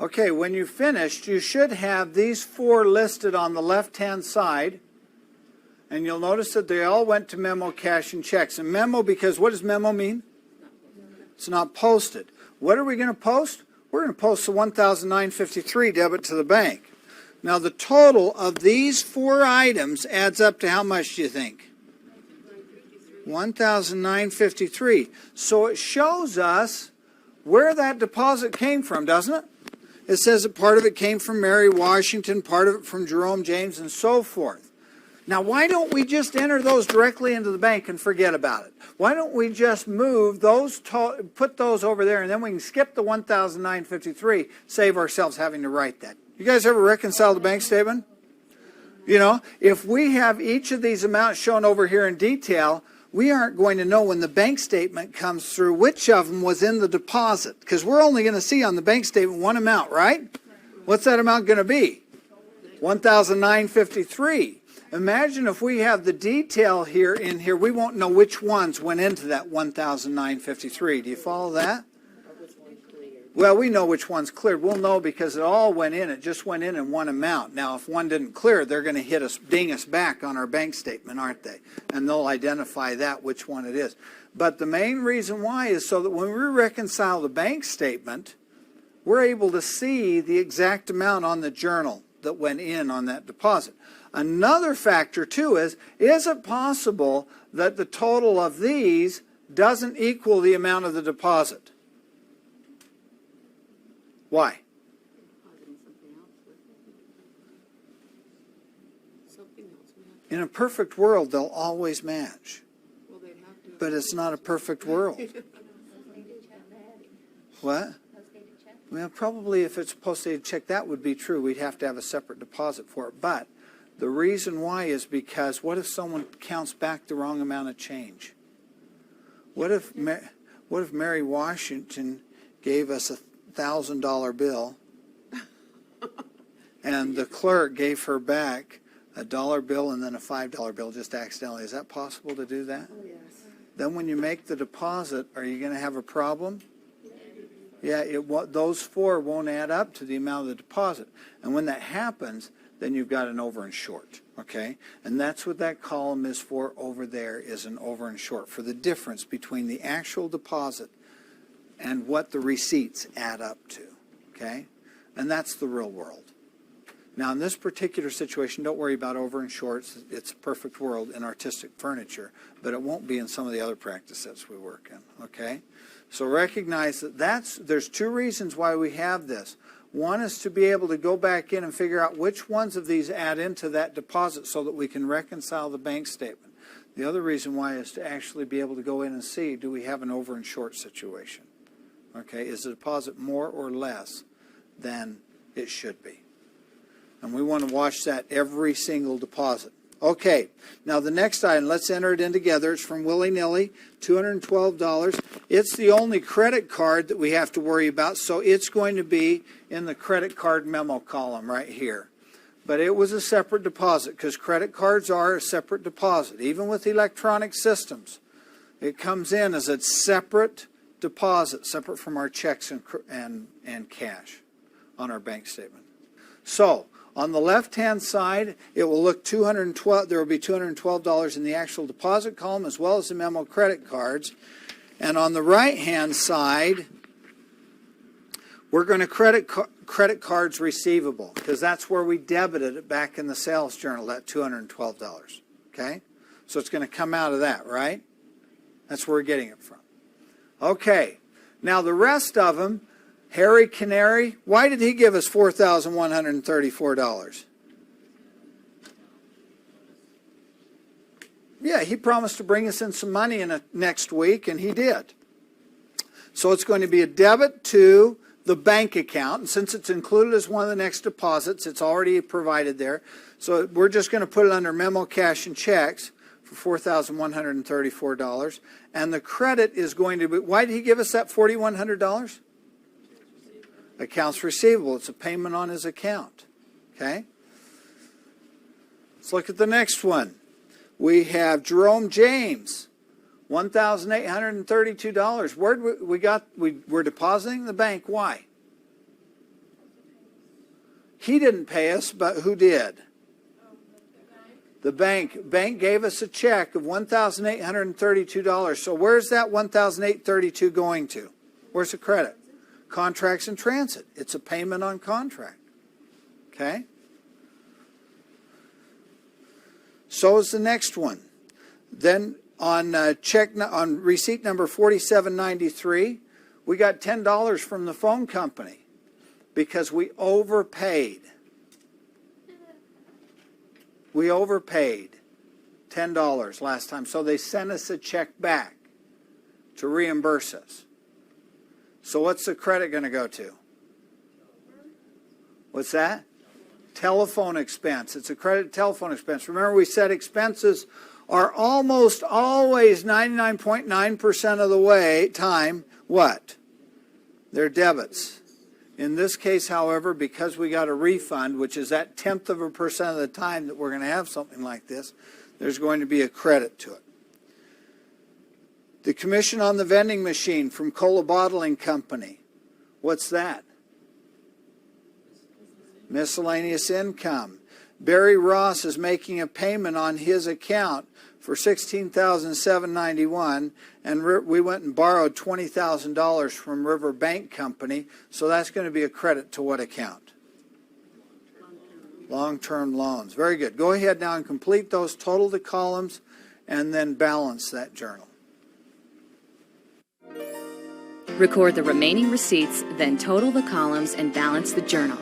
Okay, when you finished, you should have these four listed on the left-hand side. And you'll notice that they all went to memo, cash, and checks. And memo, because what does memo mean? It's not posted. What are we going to post? We're going to post the $1,953 debit to the bank. Now, the total of these four items adds up to how much do you think? $1,953. So it shows us where that deposit came from, doesn't it? It says that part of it came from Mary Washington, part of it from Jerome James, and so forth. Now, why don't we just enter those directly into the bank and forget about it? Why don't we just move those, put those over there, and then we can skip the $1,953, save ourselves having to write that. You guys ever reconcile the bank statement? You know, if we have each of these amounts shown over here in detail, we aren't going to know when the bank statement comes through which of them was in the deposit, because we're only going to see on the bank statement one amount, right? What's that amount going to be? $1,953. Imagine if we have the detail here in here, we won't know which ones went into that $1,953. Do you follow that? Well, we know which one's cleared. We'll know because it all went in. It just went in one amount. Now, if one didn't clear, they're going to hit us, ding us back on our bank statement, aren't they? And they'll identify that, which one it is. But the main reason why is so that when we reconcile the bank statement, we're able to see the exact amount on the journal that went in on that deposit. Another factor, too, is it possible that the total of these doesn't equal the amount of the deposit? Why? In a perfect world, they'll always match. But it's not a perfect world. What? Well, probably if it's a post-dated check, that would be true. We'd have to have a separate deposit for it. But the reason why is because what if someone counts back the wrong amount of change? What if Mary Washington gave us $1,000 bill and the clerk gave her back a $1 bill and then a $5 bill just accidentally? Is that possible to do that? Oh, yes. Then when you make the deposit, are you going to have a problem? Yeah, those four won't add up to the amount of the deposit. And when that happens, then you've got an over and short, okay? And that's what that column is for over there, is an over and short, for the difference between the actual deposit and what the receipts add up to, okay? And that's the real world. Now, in this particular situation, don't worry about over and shorts. It's a perfect world in artistic furniture, but it won't be in some of the other practice sets we work in, okay? So recognize that there's two reasons why we have this. One is to be able to go back in and figure out which ones of these add into that deposit so that we can reconcile the bank statement. The other reason why is to actually be able to go in and see, do we have an over and short situation? Okay, is the deposit more or less than it should be? And we want to watch that every single deposit. Okay, now the next item, let's enter it in together. It's from Willy Nilly, $212. It's the only credit card that we have to worry about, so it's going to be in the credit card memo column right here. But it was a separate deposit because credit cards are a separate deposit. Even with electronic systems, it comes in as a separate deposit, separate from our checks and cash on our bank statement. So, on the left-hand side, it will look $212. There will be $212 in the actual deposit column as well as the memo credit cards. And on the right-hand side, we're going to credit cards receivable because that's where we debited it back in the sales journal, that $212. Okay? So it's going to come out of that, right? That's where we're getting it from. Okay. Now the rest of them, Harry Canary, why did he give us $4,134? Yeah, he promised to bring us in some money next week, and he did. So it's going to be a debit to the bank account, and since it's included as one of the next deposits, it's already provided there. So we're just going to put it under memo, cash, and checks for $4,134. And the credit is going to be, why did he give us that $4,100? Accounts receivable. It's a payment on his account. Okay? Let's look at the next one. We have Jerome James, $1,832. We're depositing the bank. Why? He didn't pay us, but who did? The bank. Bank gave us a check of $1,832. So where's that $1,832 going to? Where's the credit? Contracts in transit. It's a payment on contract. Okay? So is the next one. Then on on receipt number 4793, we got $10 from the phone company because we overpaid. We overpaid $10 last time, so they sent us a check back to reimburse us. So what's the credit going to go to? What's that? Telephone expense. It's a credit telephone expense. Remember, we said expenses are almost always 99.9% of the way time what? They're debits. In this case, however, because we got a refund, which is that 0.1% of the time that we're going to have something like this, there's going to be a credit to it. The commission on the vending machine from Cola Bottling Company. What's that? Miscellaneous income. Barry Ross is making a payment on his account for $16,791, and we went and borrowed $20,000 from River Bank Company, so that's going to be a credit to what account? Long-term loans. Very good. Go ahead now and complete those, total the columns, and then balance that journal. Record the remaining receipts, then total the columns and balance the journal.